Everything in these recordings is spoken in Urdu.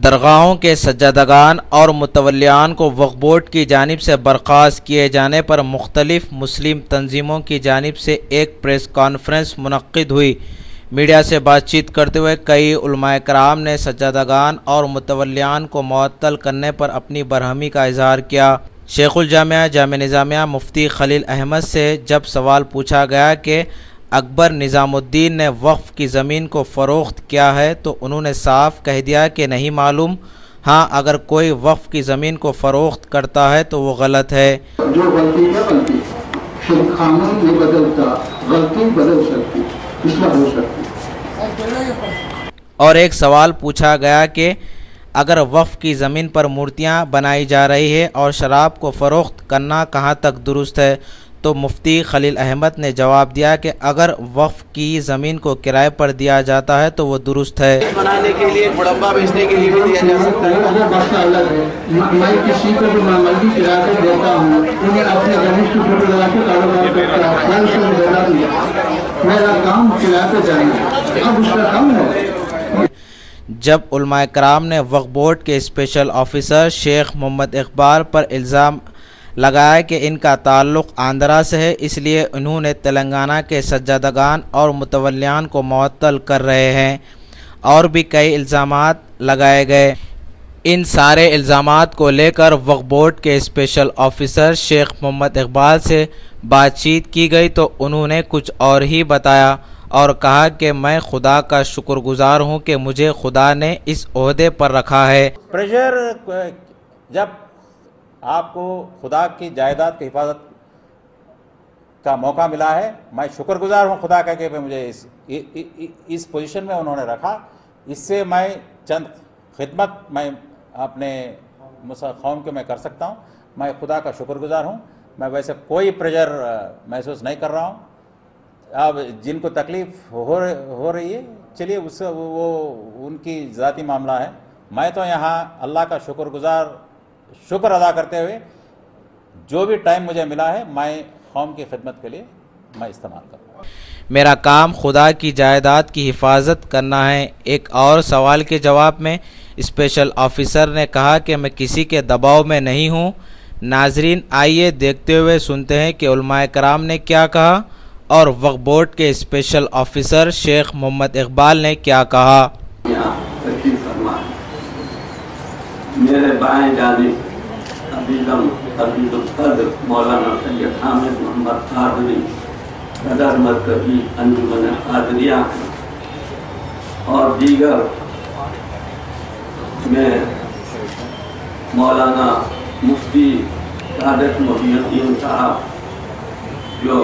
درگاہوں کے سجادگان اور متولیان کو وقف بورڈ کی جانب سے برخاست کیے جانے پر مختلف مسلم تنظیموں کی جانب سے ایک پریس کانفرنس منعقد ہوئی۔ میڈیا سے بات چیت کرتے ہوئے کئی علماء کرام نے سجادگان اور متولیان کو معطل کرنے پر اپنی برہمی کا اظہار کیا۔ شیخ الجامعہ جامعہ نظامیہ مفتی خلیل احمد سے جب سوال پوچھا گیا کہ اکبر نظام الدین نے وقف کی زمین کو فروخت کیا ہے تو انہوں نے صاف کہہ دیا کہ نہیں معلوم، ہاں اگر کوئی وقف کی زمین کو فروخت کرتا ہے تو وہ غلط ہے۔ جو غلطی ہے غلطی قانون نہیں بدلتا، غلطی بدل سکتی، اصلاح ہو سکتی۔ اور ایک سوال پوچھا گیا کہ اگر وقف کی زمین پر مورتیاں بنائی جا رہی ہے اور شراب کو فروخت کرنا کہاں تک درست ہے، تو مفتی خلیل احمد نے جواب دیا کہ اگر وقف کی زمین کو کرائے پر دیا جاتا ہے تو وہ درست ہے۔ بنانے کے لیے بڑمبا بیچنے کے لیے بھی دیا جا سکتا ہے۔ اگر بات الگ ہے، میں کسی کو بھی معاملہ کرایہ پر دیتا ہوں، انہیں اپنے زمین کی فوٹو لگا کے کاروبار کرتا ہے، میں اس کو دینا دیا، میرا کام کرایہ پہ جانا، اب اس کا کام ہے۔ جب علماء کرام نے وقف بورڈ کے اسپیشل آفیسر شیخ محمد اقبال پر الزام لگایا کہ ان کا تعلق آندھرا سے ہے، اس لیے انہوں نے تلنگانہ کے سجادگان اور متولیان کو معطل کر رہے ہیں، اور بھی کئی الزامات لگائے گئے۔ ان سارے الزامات کو لے کر وقف بورڈ کے اسپیشل آفیسر شیخ محمد اقبال سے بات چیت کی گئی تو انہوں نے کچھ اور ہی بتایا اور کہا کہ میں خدا کا شکر گزار ہوں کہ مجھے خدا نے اس عہدے پر رکھا ہے۔ پریشر جب آپ کو خدا کی جائیداد کی حفاظت کا موقع ملا ہے، میں شکر گزار ہوں خدا کا کہ مجھے اس پوزیشن میں انہوں نے رکھا۔ اس سے میں چند خدمت میں اپنے قوم کے میں کر سکتا ہوں، میں خدا کا شکر گزار ہوں۔ میں ویسے کوئی پریشر محسوس نہیں کر رہا ہوں۔ اب جن کو تکلیف ہو رہی ہے چلیے اس سے وہ ان کی ذاتی معاملہ ہے۔ میں تو یہاں اللہ کا شکر ادا کرتے ہوئے جو بھی ٹائم مجھے ملا ہے میں قوم کی خدمت کے لیے میں استعمال کروں گا۔ میرا کام خدا کی جائیداد کی حفاظت کرنا ہے۔ ایک اور سوال کے جواب میں اسپیشل آفیسر نے کہا کہ میں کسی کے دباؤ میں نہیں ہوں۔ ناظرین آئیے دیکھتے ہوئے سنتے ہیں کہ علماء کرام نے کیا کہا اور وقف بورڈ کے اسپیشل آفیسر شیخ محمد اقبال نے کیا کہا۔ میرے بائیں جانب عزیز القدر مولانا سید حامد محمد قادری صدر مرکزی انجمن قادریہ اور دیگر میں مولانا مفتی صادق محی الدین صاحب جو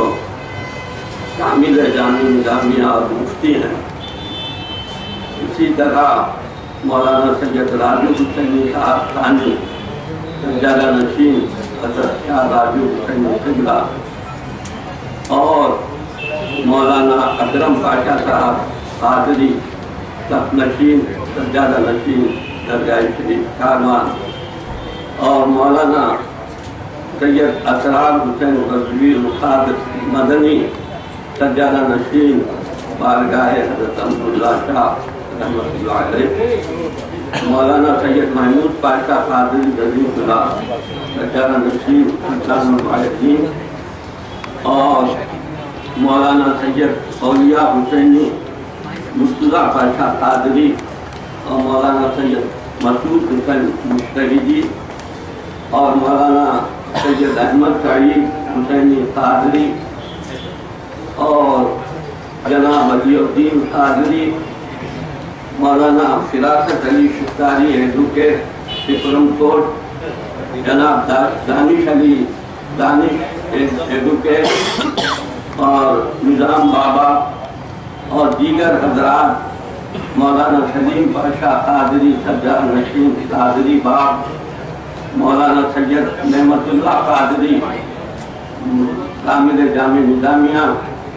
کامل جامعہ نظامیہ اور مفتی ہیں، اسی طرح مولانا سید راجو حسینی صاحب ثانی سجادہ نشین حضرت شاہ راجو حسینی قبلہ اور مولانا اکرم پاشا صاحب قادری صف نشین سجادہ نشین درگاہ شریف کاروان اور مولانا سید اسرار حسین رضوی القادر مدنی سجادہ نشین بارگاہ حضرت عبداللہ شاہ رحمۃ اللہ علیہ، مولانا سید محمود پاشا قادری رضی اللہ سجادہ نشین سلطان العارفین اور مولانا سید اولیاء حسینی مرتضیٰ پاشا قادری اور مولانا سید مسعود حسین مجتہدی اور مولانا سید احمد سعید حسینی قادری اور جناب علی الدین قادری، مولانا فراست علی شفتاری ایڈوکیٹ سپریم کورٹ، جناب دانش علی ایڈوکیٹ اور نظام بابا اور دیگر حضرات، مولانا سلیم پاشا قادری سجادہ نشین قادری باغ، مولانا سید نعمت اللہ قادری کامل جامعہ نظامیہ،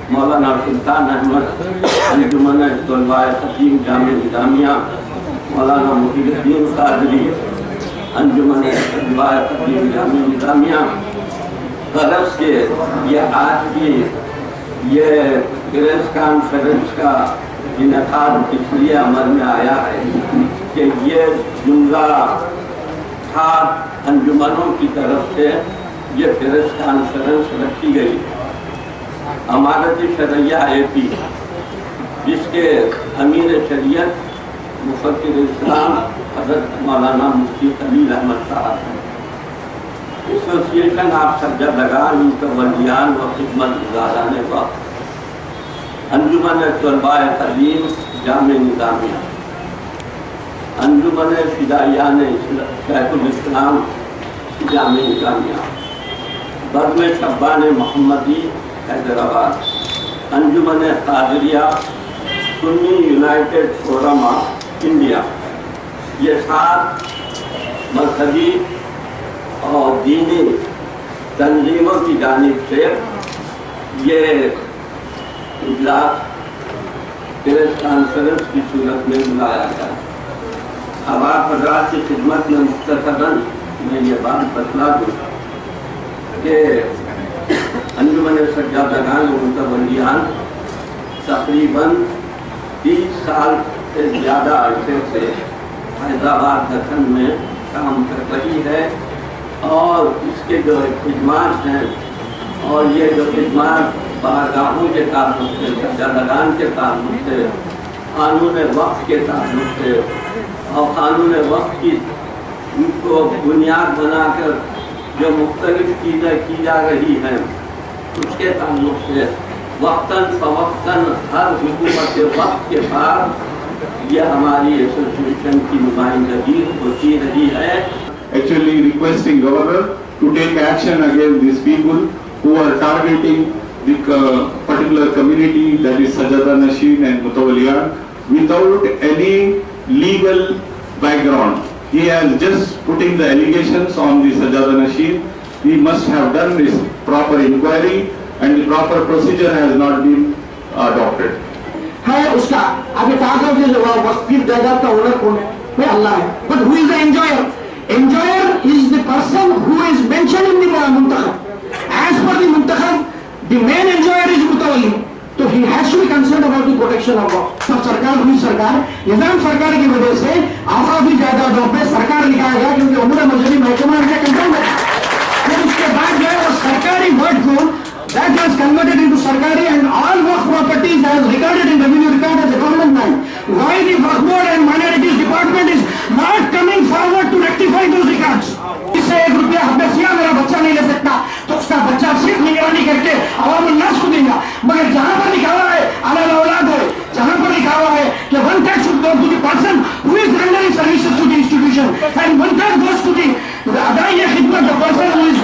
مولانا سلطان احمد انجمن طلباء حکیم جامعہ نظامیہ، مولانا محی الدین قادری انجمن طلباء حکیم جامعہ نظامیہ۔ غرض کہ یہ آج کی یہ پریس کانفرنس کا انعقاد اس لیے عمل میں آیا ہے کہ یہ جملہ 8 انجمنوں کی طرف سے یہ پریس کانفرنس رکھی گئی. امارت شرعیہ AP جس کے امیر شریعت مفکر اسلام حضرت مولانا مفتی خلیل احمد صاحب ہیں. ایسوسیشن آف سجادگان متولیان و خدمت گزاران وقت، انجمن طلباء تعلیم جامع نظامیہ، انجمن فدائیان شیخ الاسلام جامع نظامیہ، بزم شبان محمدی حیدرآباد، انجمن قادریہ سنی یونائٹڈ فورم آف انڈیا، یہ 7 مذہبی اور دینی تنظیموں کی جانب سے یہ اجلاس پریس کانفرنس کی صورت میں بلایا گیا. اب آپ حضرات کی خدمت میں مختصراً میں یہ بات بتلا دوں کہ انجمن سجادگان و متولیان تقریباً 30 سال سے زیادہ عرصے سے حیدرآباد دکن میں کام کر رہی ہے، اور اس کے جو خدمات ہیں اور یہ جو خدمات بارگاہوں کے تعلق سے، سجادگان کے تعلق سے، قانون وقف کے تعلق سے اور قانون وقف کی کو بنیاد بنا کر جو مختلف چیزیں کی جا رہی ہیں اس کے تعلق سے وقتاً فوقتاً ہر حکومت وقت کے بعد یہ ہماری ایسوسیشن کی نمائندگی ہوتی رہی ہے. Actually requesting governor to take action against these people who are targeting the particular community, that is Sajada Nashin and Mutawalliyan, without any legal background. He has just putting the allegations on the Sajada Nashin. He must have done this proper inquiry and the proper procedure has not been adopted. ہے اس کا ابھی کہا کہ وقف کی جائیداد کا اونر کون ہے؟ وہ اللہ ہے. But who is the enjoyer? Enjoyer is the person who is mentioned in the Muntakhab. As per the Muntakhab, the main enjoyer is Mutawalli. So he has to be concerned about the protection of waqf. So سرکار ہوئی سرکار، نظام سرکار کی وجہ سے آفاقی جائیدادوں پہ سرکار لکھا گیا کیونکہ امور مذہبی محکمہ نے کنٹرول میں. پھر اس کے بعد جو ہے وہ سرکاری ورڈ کو that has converted into Sarkari and all waqf properties as recorded in revenue record as a government land. Why the Waqf Board and Minorities Department is not coming forward to rectify those records? اس سے 1 روپیہ حبیثیہ میرا بچہ نہیں لے سکتا تو اس کا بچہ صرف نگرانی کر کے عوام الناس کو دے گا. مگر جہاں پر لکھا ہوا ہے علی الاولاد ہے، جہاں پر لکھا ہوا ہے کہ 1/3 should go to the person who is rendering services to the institution and 1/3 goes to the ادائی خدمت the person who is.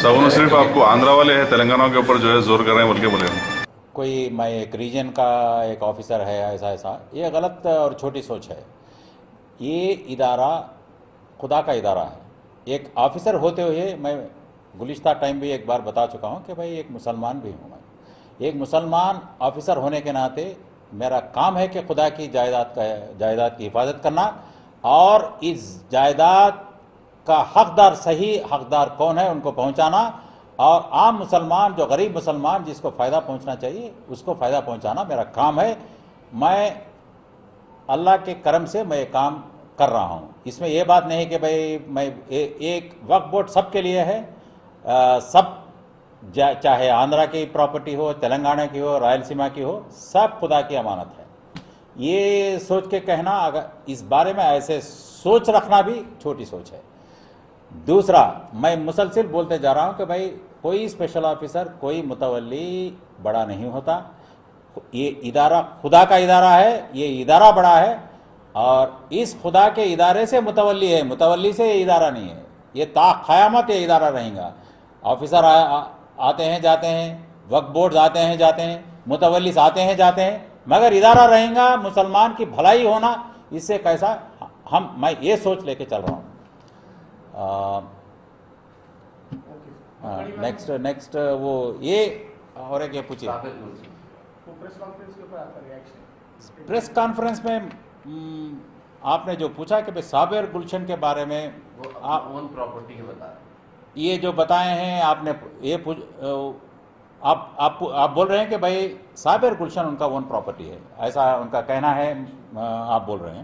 سب صرف آپ کو آندھرا والے ہیں تلنگانہ کے اوپر جو ہے زور کر رہے ہیں بول کے بولے کوئی میں ایک ریجن کا ایک آفیسر ہے ایسا یہ غلط اور چھوٹی سوچ ہے. یہ ادارہ خدا کا ادارہ ہے. ایک آفیسر ہوتے ہوئے میں گزشتہ ٹائم بھی ایک بار بتا چکا ہوں کہ بھائی ایک مسلمان بھی ہوں. میں ایک مسلمان آفیسر ہونے کے ناطے میرا کام ہے کہ خدا کی جائیداد کی حفاظت کرنا اور اس جائیداد کا حقدار صحیح حقدار کون ہے ان کو پہنچانا، اور عام مسلمان جو غریب مسلمان جس کو فائدہ پہنچنا چاہیے اس کو فائدہ پہنچانا میرا کام ہے. میں اللہ کے کرم سے میں یہ کام کر رہا ہوں. اس میں یہ بات نہیں کہ بھائی میں ایک وقف بورڈ سب کے لیے ہے، سب چاہے آندھرا کی پراپرٹی ہو، تلنگانہ کی ہو، رائلسیما کی ہو، سب خدا کی امانت ہے. یہ سوچ کے کہنا اگر اس بارے میں ایسے سوچ رکھنا بھی چھوٹی سوچ ہے. دوسرا میں مسلسل بولتے جا رہا ہوں کہ بھائی کوئی اسپیشل آفیسر کوئی متولی بڑا نہیں ہوتا. یہ ادارہ خدا کا ادارہ ہے، یہ ادارہ بڑا ہے اور اس خدا کے ادارے سے متولی ہے، متولی سے یہ ادارہ نہیں ہے. یہ تا قیامت یہ ادارہ رہیں گا. آفیسر آتے ہیں جاتے ہیں، وقف بورڈز آتے ہیں جاتے ہیں، متولیس آتے ہیں جاتے ہیں، مگر ادارہ رہیں گا. مسلمان کی بھلائی ہونا اس سے کیسا میں یہ سوچ لے کے چل رہا ہوں. نیکسٹ وہ یہ اور ایک یہ پوچھیے پریس کانفرنس میں آپ نے جو پوچھا کہ صابر گلشن کے بارے میں یہ جو بتائے ہیں آپ نے یہ آپ بول رہے ہیں کہ بھائی صابر گلشن ان کا اون پراپرٹی ہے، ایسا ان کا کہنا ہے، آپ بول رہے ہیں.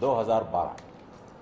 2012,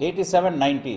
87-90